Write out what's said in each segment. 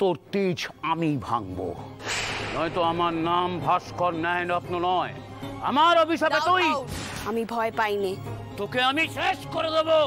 তোর তেজ আমি ভাঙবো, নয়তো আমার নাম ভাস্কর ন্যায়রত্ন নয়, আমার অভিশাপে তুই। আমি ভয় পাইনি, তোকে আমি শেষ করে দেবো।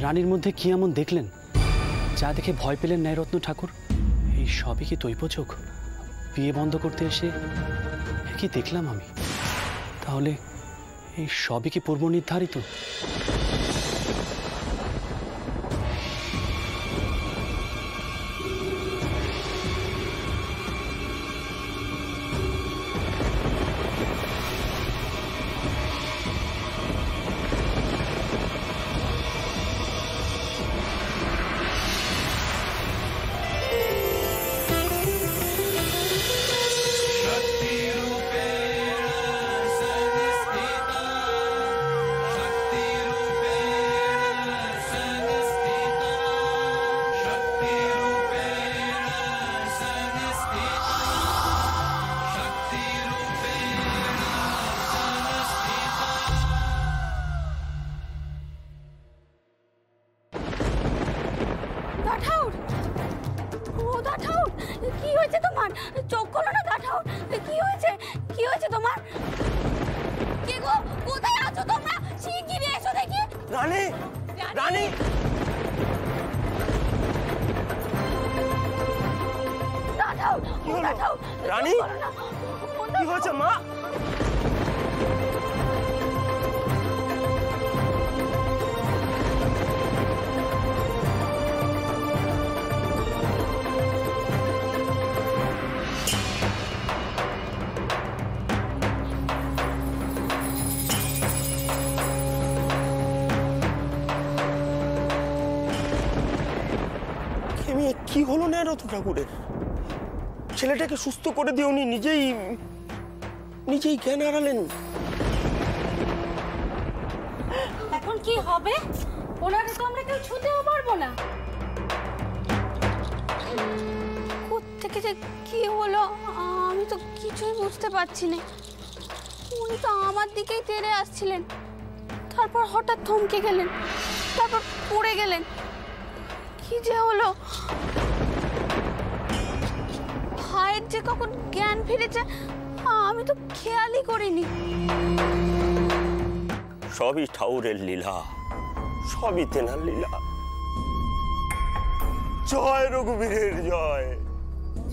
রানীর মধ্যে কি এমন দেখলেন যা দেখে ভয় পেলেন ন্যায়রত্ন ঠাকুর? এই সবই কি দৈবযোগ? বিয়ে বন্ধ করতে এসে কি দেখলাম আমি? তাহলে এই সবই কি পূর্ব নির্ধারিত? কি হয়েছে তোমার? চোখ খোলো না দাঠাও, কি হয়েছে? কি হয়েছে তোমার? কে গো, কোথায় আছো তোমরা? শিগগিরই এসো দেখি। রানী, রানী, দাঠাও, দাঠাও, রানী, কি হয়েছে মা? কি হলো ন্যায়রত্ন ঠাকুরের? ছেলেটাকে সুস্থ করে দিয়ে উনি নিজেই জ্ঞান হারালেন। এখন কি হবে? ওনারে তো আমরা কেউ ছুঁতেও পারবো না। কোত্থেকে যে কি হলো আমি তো কিছুই বুঝতে পারছি না। উনি তো আমার দিকেই তেড়ে আসছিলেন, তারপর হঠাৎ থমকে গেলেন, তারপর পড়ে গেলেন। কি যে হলো? ভাইয়ের যে কখন জ্ঞান ফিরেছে আমি তো খেয়ালই করিনি। সবই ঠাকুরের লীলা, সবই তেনার লীলা। জয় রঘুবীরের জয়,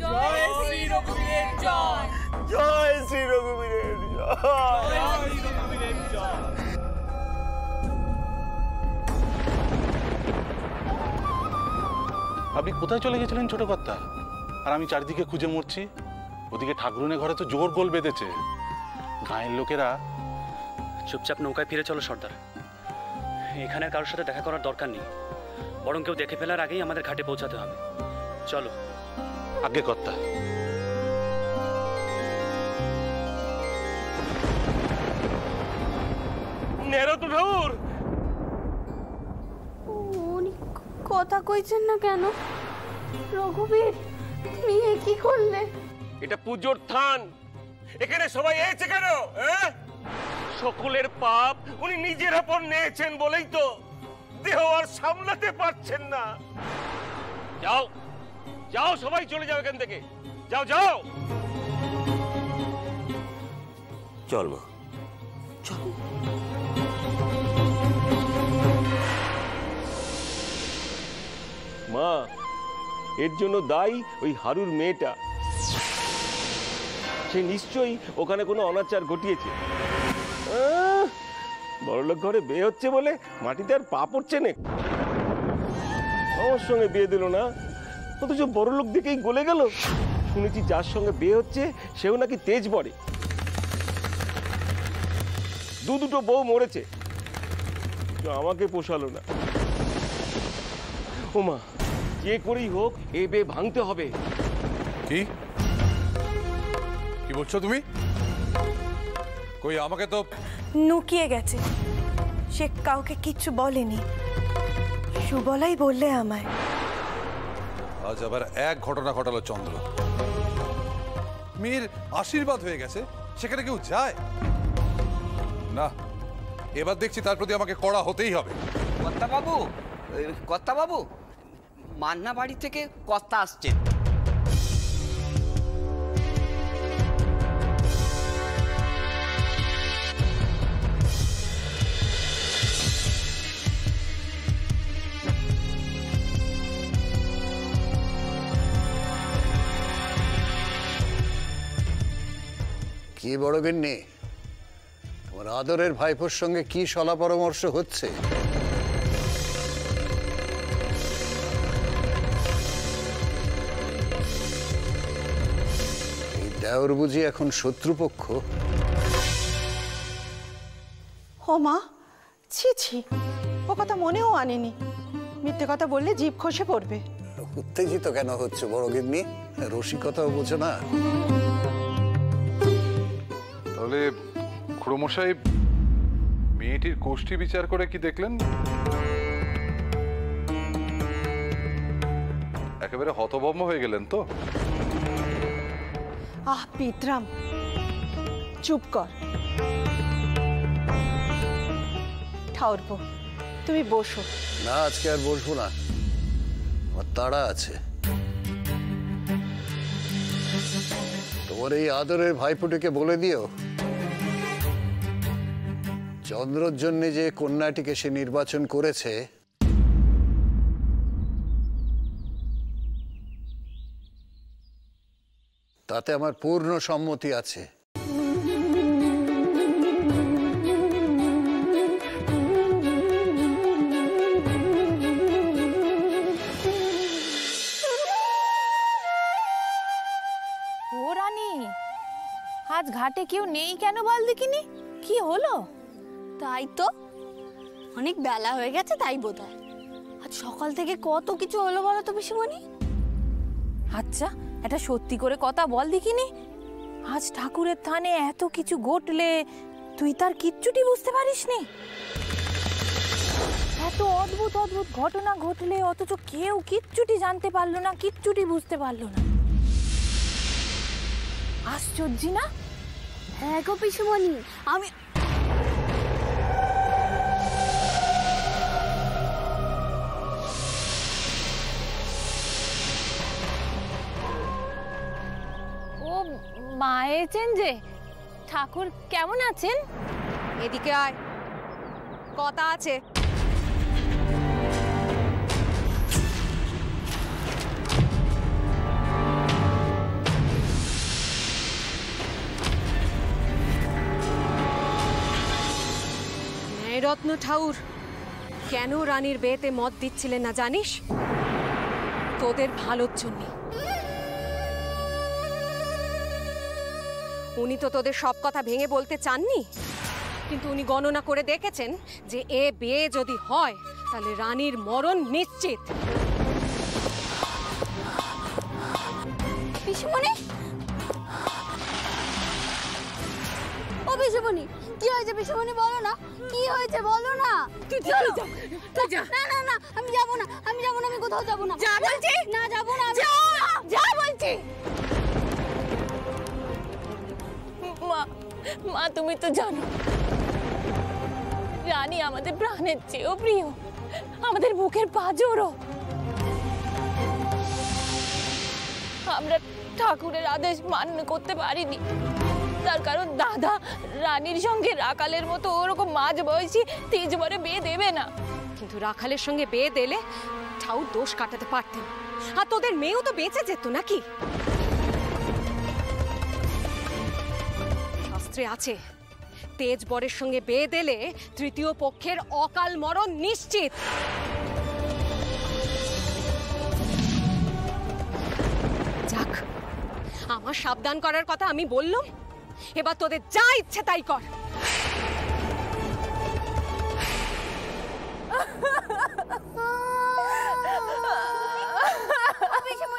জয় শ্রী রঘুবীরের জয়, জয় শ্রী রঘুবীরের জয়। আপনি কোথায় চলে গেছিলেন ছোট কর্তা? আর আমি চারিদিকে খুঁজে মরছি। ওদিকে ঠাকুরনের ঘরে তো জোর গোল বেঁধেছে। গাঁয়ের লোকেরা। চুপচাপ নৌকায় ফিরে চলো সর্দার। এখানে কারোর সাথে দেখা করার দরকার নেই, বরং কেউ দেখে ফেলার আগেই আমাদের ঘাটে পৌঁছাতে হবে। চলো। আগে কর্তা। ন্যায়রত্ন ঠাকুর, উনি কথা কইছেন না কেন? রঘুবীর, তুমি কি করলে? এটা পুজোর থান, এখানে সবাই এসেছে কেন? সকলের পাপ উনি নিজের উপর নিয়েছেন বলেই তো দেহ আর সামলাতে পারছেন না। যাও যাও, সবাই চলে যাও এখান থেকে, যাও যাও। চল মা, চল। মা, এর জন্য দায়ী ওই হারুর মেয়েটা। সে নিশ্চয়ই ওখানে কোনো অনাচার ঘটিয়েছে। বড়লোক ঘরে বিয়ে হচ্ছে বলে মাটিতে আর পা পড়ছে না। আমার সঙ্গে বিয়ে দিল না, অথচ বড়লোক দিকেই গলে গেল। শুনেছি যার সঙ্গে বিয়ে হচ্ছে সেও নাকি তেজ বড়ে। দুটো বউ মরেছে, আমাকে পোষালো না। ও মা, যে করেই হোক এ বে ভাঙতে হবে। কি কি বলছো তুমি? কই আমাকে তো নুকিয়ে গেছে, সে কাউকে কিচ্ছু বলেনি, সুবলাই বললে আমায়। আজ আবার এক ঘটনা ঘটালো চন্দ্র। মেয়ের আশীর্বাদ হয়ে গেছে, সেখানে কেউ যায় না। এবার দেখছি তার প্রতি আমাকে কড়া হতেই হবে। কর্তা বাবু, মান্না বাড়ি থেকে কর্তা আসছে। কি বড় গিন্নি, তোমার আদরের ভাইপোর সঙ্গে কি সলা পরামর্শ হচ্ছে? এই দেওর বুঝি এখন শত্রুপক্ষ? ও মা, ছি ছি, ও কথা মনেও আনেনি। মিথ্যে কথা বললে জিভ খসে পড়বে। উত্তেজিত কেন হচ্ছে বড় গিন্নি? রসিকতাও বোঝো না? তাহলে খুড়োমশাই মেয়েটির কোষ্ঠী বিচার করে কি দেখলেন? একেবারে হতভম্ব হয়ে গেলেন তো? আহ পিতরাম, চুপ কর। ঠাউরপো, তুমি বসো। না, আজকে আর বসবো না, আমার তাড়া আছে। তোমার এই আদরের ভাইপোটিকে বলে দিও, চন্দ্রর জন্য যে কন্যাটিকে সে নির্বাচন করেছে তাতে আমার পূর্ণ সম্মতি আছে। ও রানী, আজ ঘাটে কেউ নেই কেন বল দেখিনি? কি হলো? তাই তো, অনেক বেলা হয়ে গেছে তাই বোধহয়। আজ সকাল থেকে কত কিছু হলো বলো তো পিসিমণি। আচ্ছা, এটা সত্যি করে কথা বল দেখিনি। আজ ঠাকুরের থানে এত কিছু ঘটলে তুই তার কিচ্ছুটি বুঝতে পারিসনি? এত অদ্ভুত অদ্ভুত ঘটনা ঘটলে অথচ কেউ কিচ্ছুটি জানতে পারলো না, কিচ্ছুটি বুঝতে পারলো না। আশ্চর্য না? হ্যাঁ গো পিসিমণি, আমি মা এসেছেন যে। ঠাকুর কেমন আছেন? এদিকে আয়, কথা আছে। রত্ন ঠাউর কেন রানীর বিয়েতে মত দিচ্ছিলেন না জানিস? তোদের ভালোর জন্য। উনি তো তোদের সব কথা ভেঙে বলতে চাননি, কিন্তু উনি গণনা করে দেখেছেন যে এ বিয়ে যদি হয় তাহলে রানীর মরণ নিশ্চিত। পিসিমণি, ও পিসিমণি, কি হয়েছে পিসিমণি? বলো না, কি হয়েছে বলো না। তুই চলে যা, তুই যা। না না না, আমি যাবো না, আমি যাবো না, আমি কোথাও যাবো না। যা বলছি। না যাবো না, যা, যা বলছি। মা, মা তুমি তো জানো রানী আমাদের প্রাণের চেয়েও প্রিয়, আমাদের বুকের পাঁজরও। আমরা ঠাকুরের আদেশ মান্য করতে পারিনি, তার কারণ দাদা রানীর সঙ্গে রাখালের মতো ওরকম মাঝ বয়সী তেজবরে বিয়ে দেবে না। কিন্তু রাখালের সঙ্গে বিয়ে দিলে ঠাউর দোষ কাটাতে পারতেন, আর তোদের মেয়েও তো বেঁচে যেত নাকি? শাস্ত্রে আছে তেজবরের সঙ্গে বিয়ে দিলে তৃতীয় পক্ষের অকাল মরণ নিশ্চিত। যাক, আমার সাবধান করার কথা আমি বললাম, এবার তোদের যা ইচ্ছে তাই কর।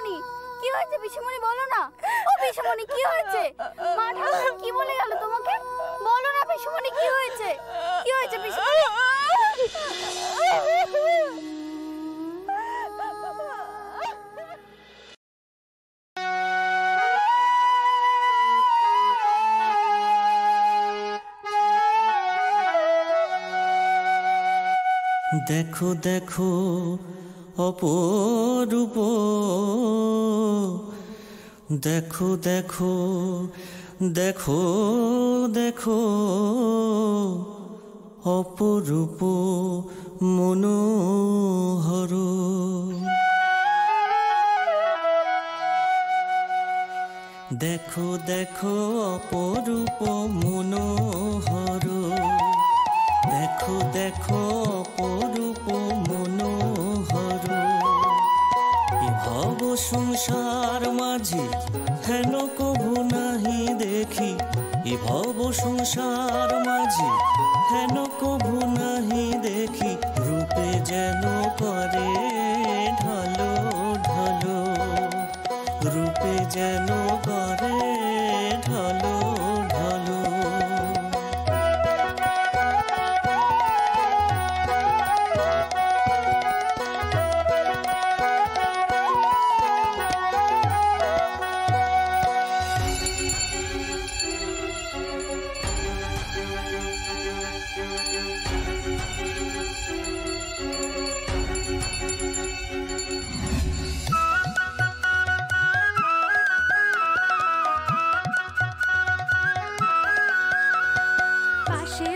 পিসিমণি কি হয়েছে? পিসিমণি বলো না। ও পিসিমণি কি হয়েছে? মা ঠাকুর কি বলে গেল তোমাকে? বলো না পিসিমণি কি হয়েছে? কি হয়েছে পিসিমণি? দেখো দেখো অপরূপ, দেখো দেখো দেখো দেখো অপরূপ মনোহর। দেখো দেখো অপরূপ মনোহর, দেখো দেখো অপরূপ মনোহর। এ ভব সংসার মাঝে হেন কভু নাহি দেখি, এ ভব সংসার মাঝে হেন কভু নাহি দেখি। রূপে যেন করে ঢলো ঢলো, রূপে যেন করে ঢলো ঢলো।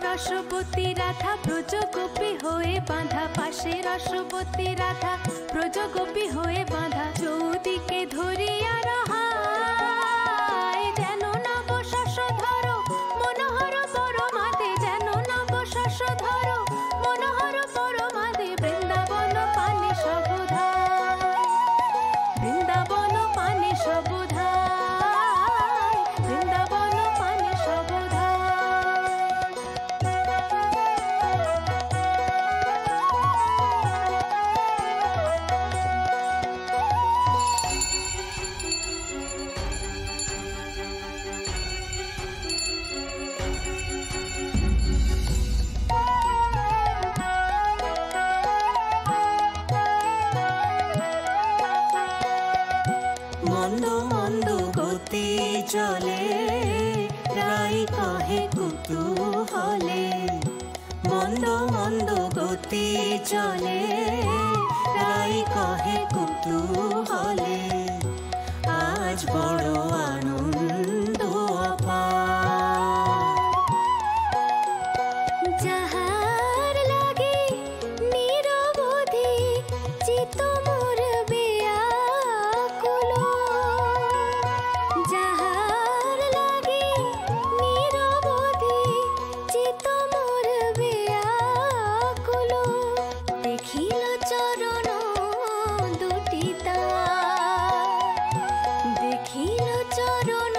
রসবতী রাধা ব্রজগোপী হয়ে বাঁধা, পাশে রসবতী রাধা ব্রজগোপী হয়ে বাঁধা। চৌদিকে ধরিয়া রহায় যেন নব শশ ধরো মনোহর পরমাদে, যেন নব শশ ধরো মনোহর পরমাদে। বৃন্দাবন পানে সবধায়, বৃন্দাবন পানে সবধায়, বৃন্দাবন পানে সবধায়। মন্দ মন্দ গতি চলে রাই কহে কুতূহলে, মন্দ মন্দ গতি চলে রাই কহে কুতূহলে। আজ বড় আনন্দ অপার, যাহার লাগে নিরবধি চিত্ত মোর ব্যাকুল, যাহার লাগে নিরবধি চিত্ত মোর ব্যাকুল। দেখিল চরণ দুটি তার, দেখিল চরণ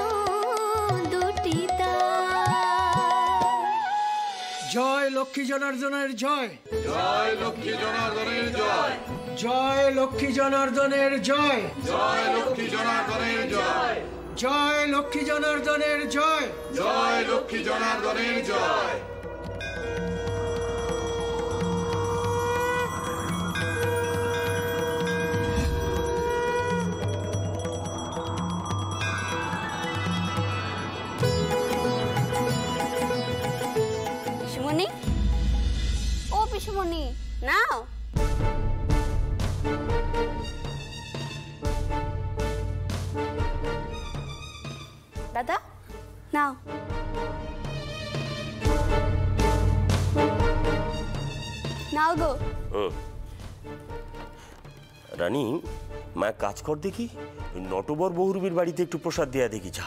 দুটি তার। জয় লক্ষ্মী জনার্দনের জয়, জয় লক্ষ্মী জনার্দনের জয়, জয় লক্ষ্মী জনার্দনের জয়, জয় লক্ষ্মী জনার্দনের জয়, জয় লক্ষ্মী জনার্দনের জয়, জয় লক্ষ্মী জনার্দনের জয়। পিসিমণি, ও পিসিমণি নাও। দাদা নাও। নাও গো। রানী, মা কাজ কর দেখি, নটবর বহুরূপীর বাড়িতে একটু প্রসাদ দেয়া দেখি। যা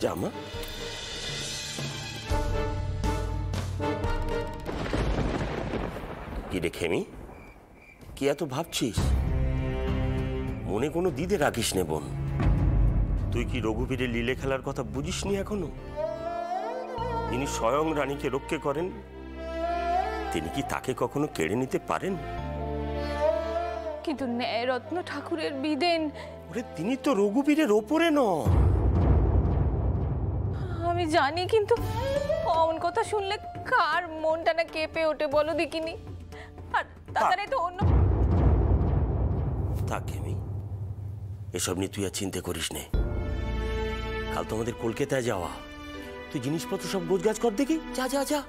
যা মা। কি রে খেমি, কি এত ভাবছিস? মনে কোনো দ্বিধে রাখিস নে বোন। তুই কি রঘুবীরের লীলে খেলার কথা বুঝিসনি এখনো? তিনি স্বয়ং রানীকে রক্ষে করেন, তিনি কি তাকে কখনো কেড়ে নিতে পারেন? কিন্তু ন্যায়রত্ন ঠাকুরের বিদেন, ওরে তিনি তো রঘুবীরের ওপরে নন। আমি জানি, কিন্তু অমন কথা শুনলে কার মনটা না কেঁপে ওঠে বলো দেখিনি। আর তাছাড়া তো অন্য থাকে আমি এসব নিয়ে তুই আর চিন্তা করিস নে। কাল তো আমাদের কলকাতায় যাওয়া, তুই জিনিসপত্র সব গোছগাছ কর দেখি। যা যা যা।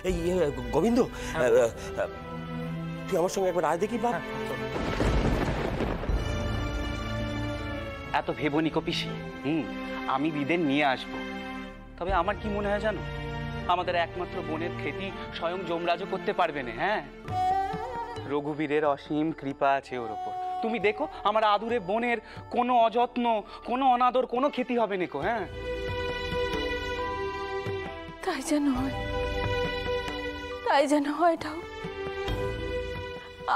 এই গোবিন্দ, তুই আমার সঙ্গে একবার আয় দেখি। বাপ, এত ভেবনি কপিসি। আমি বিদেন নিয়ে আসবো। তবে আমার কি মনে হয় জানো, আমাদের একমাত্র বোনের ক্ষতি স্বয়ং যমরাজও করতে পারবে না। হ্যাঁ, রঘুবীরের অসীম কৃপা আছে ওর ওপর। তুমি দেখো আমার আদুরে বোনের কোনো অযত্ন, কোনো অনাদর, কোনো ক্ষতি হবে না। হ্যাঁ, তাই যেন হয়, তাই যেন হয়। এটাও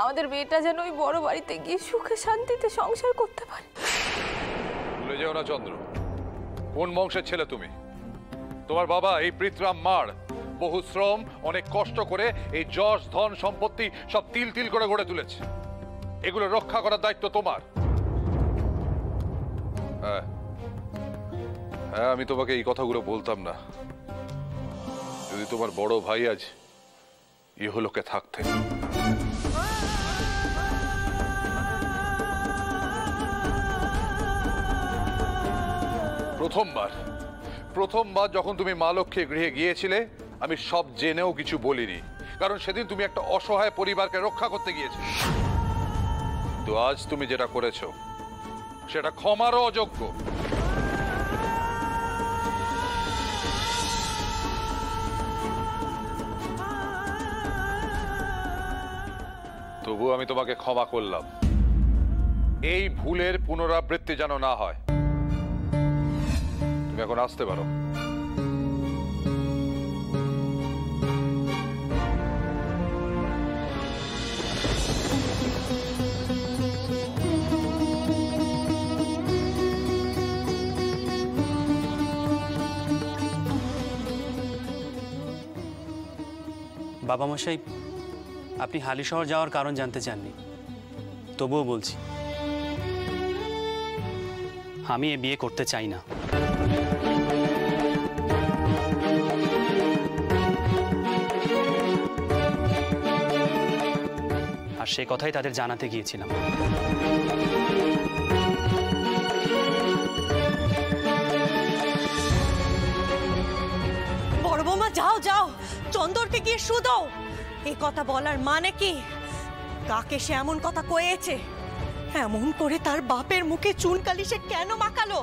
আমাদের মেয়েটা যেন ওই বড় বাড়িতে গিয়ে সুখে শান্তিতে সংসার করতে পারে। ভুলে যেও না চন্দ্র, কোন বংশের ছেলে তুমি। তোমার বাবা এই পৃথ্রাম মার বহু শ্রম, অনেক কষ্ট করে এই যশ ধন সম্পত্তি সব তিল তিল করে গড়ে তুলেছে। এগুলো রক্ষা করার দায়িত্ব তোমার। হ্যাঁ, আমি তোমাকে এই কথাগুলো বলতাম না যদি তোমার বড় ভাই আজ ইহলোকে থাকতেন। প্রথমবার যখন তুমি মা লক্ষ্মীর গৃহে গিয়েছিলে, আমি সব জেনেও কিছু বলিনি, কারণ সেদিন তুমি একটা অসহায় পরিবারকে রক্ষা করতে গিয়েছিলে। তো আজ তুমি যেটা করেছো সেটা ক্ষমারও অযোগ্য। তবু আমি তোমাকে ক্ষমা করলাম। এই ভুলের পুনরাবৃত্তি যেন না হয়। তুমি এখন আসতে পারো। বাবা মশাই, আপনি হালিশহর যাওয়ার কারণ জানতে চাননি, তবুও বলছি আমি এ বিয়ে করতে চাই না। আর সে কথাই তাদের জানাতে গিয়েছিলাম। বড় বৌমা, যাও যাও, চন্দরকে গিয়ে শুধো। এই কথা বলার মানে কি? কাকে সে এমন কথা কয়েছে? এমন করে তার বাপের মুখে চুনকালি সে কেন মাখালো?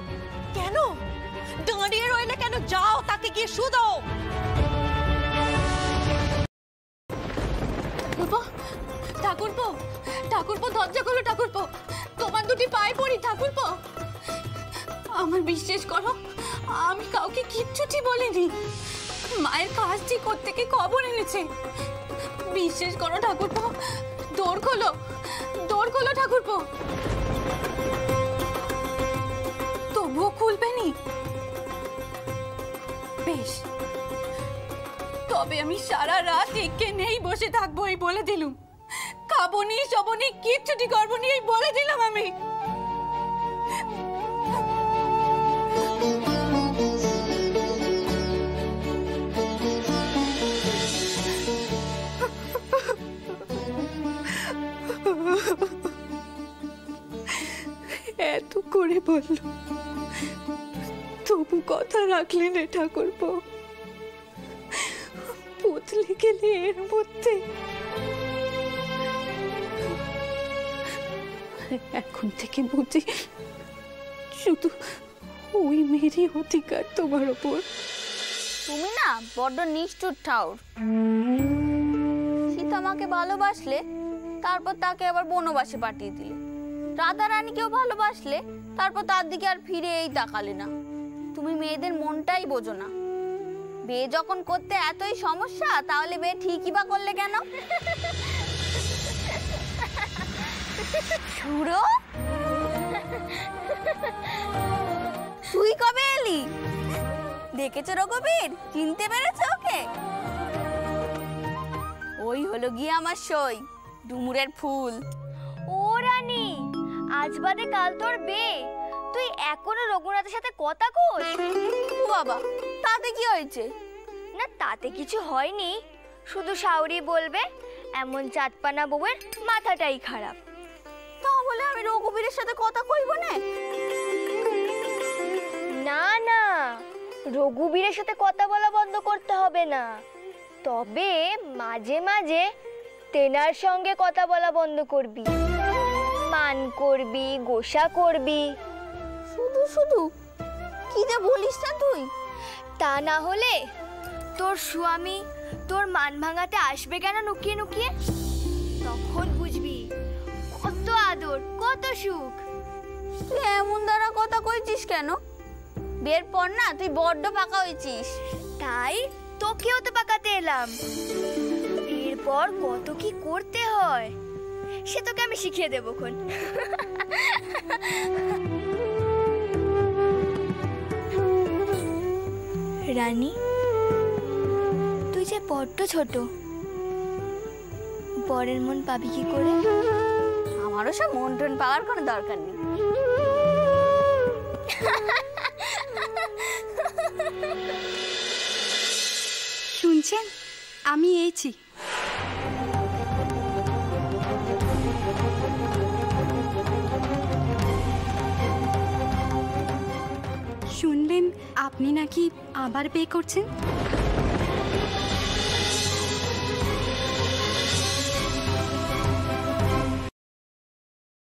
কেন দাঁড়িয়ে রইলে কেন? যাও, তাকে গিয়ে শুধো। ঠাকুরপো, ঠাকুরপো, দরজা খোলো। ঠাকুরপো, তোমার দুটি পায়ে পড়ি। ঠাকুরপো, আমার বিশ্বাস করো, আমি কাউকে কিচ্ছুটি বলিনি। মায়ের কাজটি করতে কি খবর এনেছে। বিশ্বাস করো ঠাকুরপো, দৌড় খোলো, দৌড় খোলো ঠাকুরপো। তবুও খুলবে নি? বেশ, তবে আমি সারা রাত একে নেই বসে থাকবো, এই বলে দিলুম। খাবো নি, শোবো নি, কিচ্ছুটি করবো নি, এই বলে দিলাম আমি। এত করে বলল, তবু কথা রাখলে না ঠাকুরপো। বদলে গেলে এর মধ্যে। এখন থেকে বুঝি শুধু ওই মেয়েরই অধিকার তোমার ওপর। তুমি না বড্ড নিষ্ঠুর ঠাউর। সীতা আমাকে ভালোবাসলে, তারপর তাকে আবার বনবাসে পাঠিয়ে দিলে। রাধা রানীকেও ভালোবাসলে, তারপর তার দিকে আর ফিরে এই তাকালে না। তুমি মেয়েদের মনটাই বোঝো না। বিয়ে যখন করতে এতই সমস্যা, তাহলে বিয়ে ঠিকই বা করলে কেন? শুরু, তুই কবে এলি? দেখেছো রঘুবীর? চিনতে পেরেছো ওকে? ওই হলো গিয়ে আমার সই, ডুমুরের ফুল। ওর আর রানী, আজ বাদে কাল তোর বিয়ে, তুই এখনো রঘুনাথের সাথে কথা কস? ও বাবা, তাতে কি হয়েছে? না তাতে কিছু হয়নি, শুধু শাওরি বলবে এমন চাঁদপানা বউয়ের মাথাটাই খারাপ। তাহলে আমি রঘুবীরের সাথে কথা কইব না? না না, রঘুবীরের সাথে কথা বলা বন্ধ করতে হবে না, তবে মাঝে মাঝে তেনার সঙ্গে কথা বলা বন্ধ করবি, মান করবি, গোসা করবি। শুধু শুধু কি যে বলিস না তুই? তা না হলে তোর স্বামী তোর মান ভাঙাতে আসবে কেন লুকিয়ে লুকিয়ে? তখন বুঝবি কত আদর, কত সুখ। তুই এমন দ্বারা কথা কইছিস কেন? বের পর না, তুই বড্ড পাকা হয়েছিস। তাই তোকেও তো পাকাতে এলাম। এরপর কত কি করতে হয় সে তোকে আমি শিখিয়ে দেবো খন। রানী, তুই যে বড্ড ছোট, বরের মন পাবি কি করে? আমারও সব মন টন পাওয়ার কোনো দরকার নেই। শুনছেন, আমি এইছি। শুনলেন আপনি নাকি আবার বিয়ে করছেন?